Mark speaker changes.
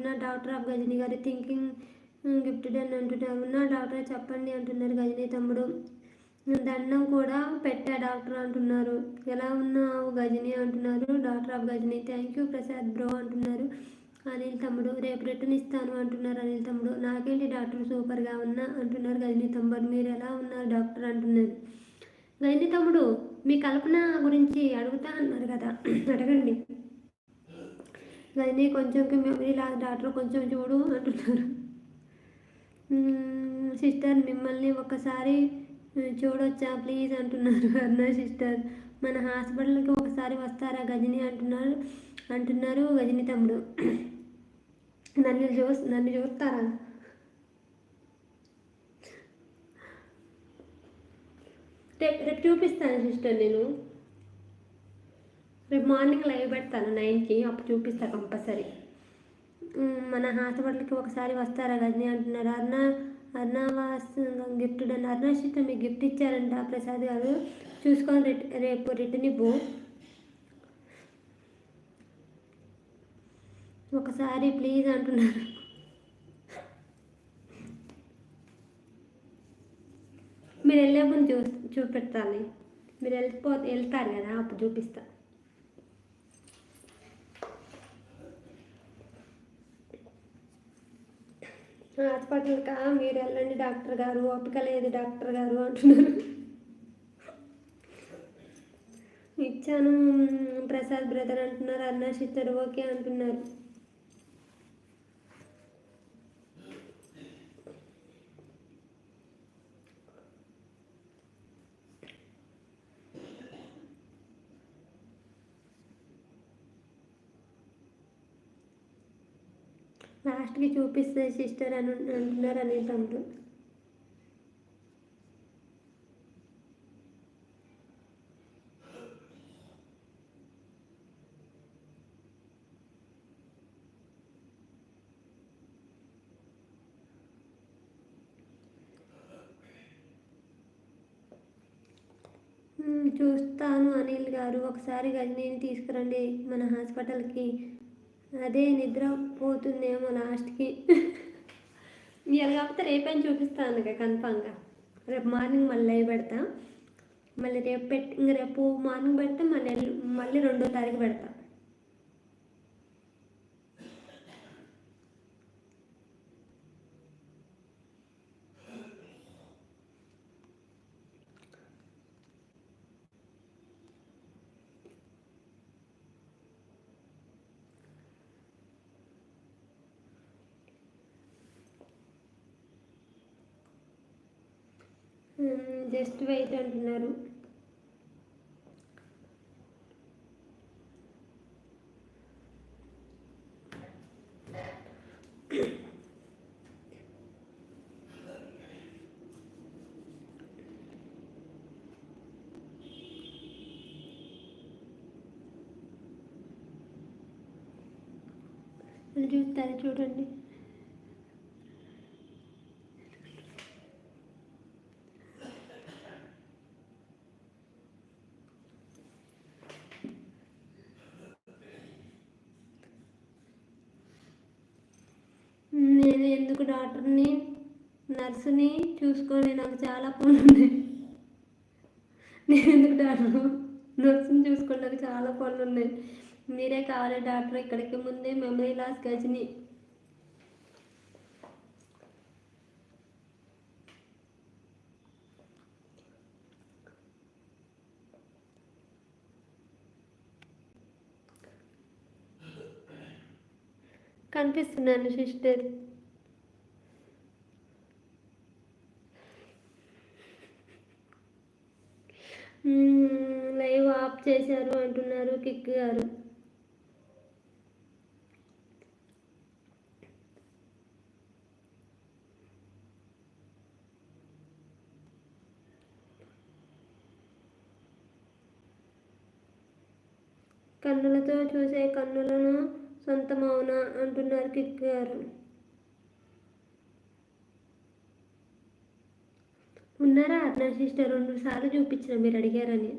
Speaker 1: అంటున్నా doctor of Ghajini గారు. Thinking gifted అని అంటున్నారు. నా డాక్టర్ చెప్పండి అంటున్నారు గజని తమ్ముడు. దండం కూడా పెట్టా డాక్టర్ అంటున్నారు. ఎలా ఉన్నావు గజని అంటున్నారు doctor of Ghajini. Thank you Prasad bro అంటున్నారు అనిల్ తమ్ముడు. రేపు రిటర్న్ ఇస్తాను అంటున్నారు అనిల్ తమ్ముడు. నాకేంటి డాక్టర్ సూపర్గా ఉన్నా అంటున్నారు గజని తమ్ముడు. మీరు ఎలా ఉన్నారు డాక్టర్ అంటున్నారు గజని తమ్ముడు. మీ కల్పన గురించి అడుగుతా అన్నారు కదా, అడగండి గజని. కొంచెం మెమరీ లాగా డాక్టర్ కొంచెం చూడు అంటున్నారు. సిస్టర్ మిమ్మల్ని ఒకసారి చూడొచ్చా ప్లీజ్ అంటున్నారు అన్న సిస్టర్. మన హాస్పిటల్కి ఒకసారి వస్తారా గజని అంటున్నారు గజని తమ్ముడు. నన్ను చూస్తారా? రేపు చూపిస్తాను సిస్టర్. నేను రేపు మార్నింగ్ లైవ్ పెడతాను 9కి, అప్పుడు చూపిస్తాను కంపల్సరీ. మన హాస్పిటల్కి ఒకసారి వస్తారా గజని అంటున్నారు. అర్ణవాస్ గిఫ్ట్ అని అర్ణ సిస్టర్ మీకు గిఫ్ట్ ఇచ్చారంట ప్రసాద్ గారు, చూసుకొని రేపు రిటర్న్ ఇవ్వు ఒకసారి ప్లీజ్ అంటున్నారు. మీరు వెళ్ళే ముందు చూపెట్టాలి. మీరు వెళ్తారు కదా, అప్పుడు చూపిస్తా. హాస్పిటల్కా మీరు వెళ్ళండి డాక్టర్ గారు, ఓపిక లేదు డాక్టర్ గారు అంటున్నారు. ఇచ్చాను ప్రసాద్ బ్రదర్ అంటున్నారు. అన్నా సిస్టర్ ఓకే అంటున్నారు. లాస్ట్కి చూపిస్తే సిస్టర్ అని అంటున్నారు అనిల్ తమ్ముడు. చూస్తాను అనిల్ గారు. ఒకసారి గజనీని తీసుకురండి మన హాస్పిటల్కి. అదే నిద్ర పోతుందేమో లాస్ట్కి. ఇవాళ కాకపోతే రేపైనా చూపిస్తాను కన్ఫామ్గా. రేపు మార్నింగ్ మళ్ళీ లైవ్ పెడతా. మళ్ళీ రేపు మార్నింగ్ పెడితే మళ్ళీ 2వ తారీఖు పెడతా. జస్ట్ వెయిట్ అంటున్నారు. చూస్తారు చూడండి. నేను ఎందుకు డాక్టర్ని నర్సుని చూసుకొని నాకు చాలా పనులు ఉన్నాయి. నేను ఎందుకు నర్సుని చూసుకొని నాకు చాలా పనులు ఉన్నాయి. మీరే కావాలి డాక్టర్. ఇక్కడికి ముందే మెమరీ లాస్ గజని. కనిపిస్తున్నాను సిస్టర్. లైవ్ ఆఫ్ చేశారు అంటున్నారు కిక్ గారు. కన్నులతో చూసే కన్నులను సొంతమవునా అంటున్నారు కిక్ గారు. ఉన్నారా అర్ణ సిస్టర్? 2 సార్లు చూపించిన మీరు అడిగారని.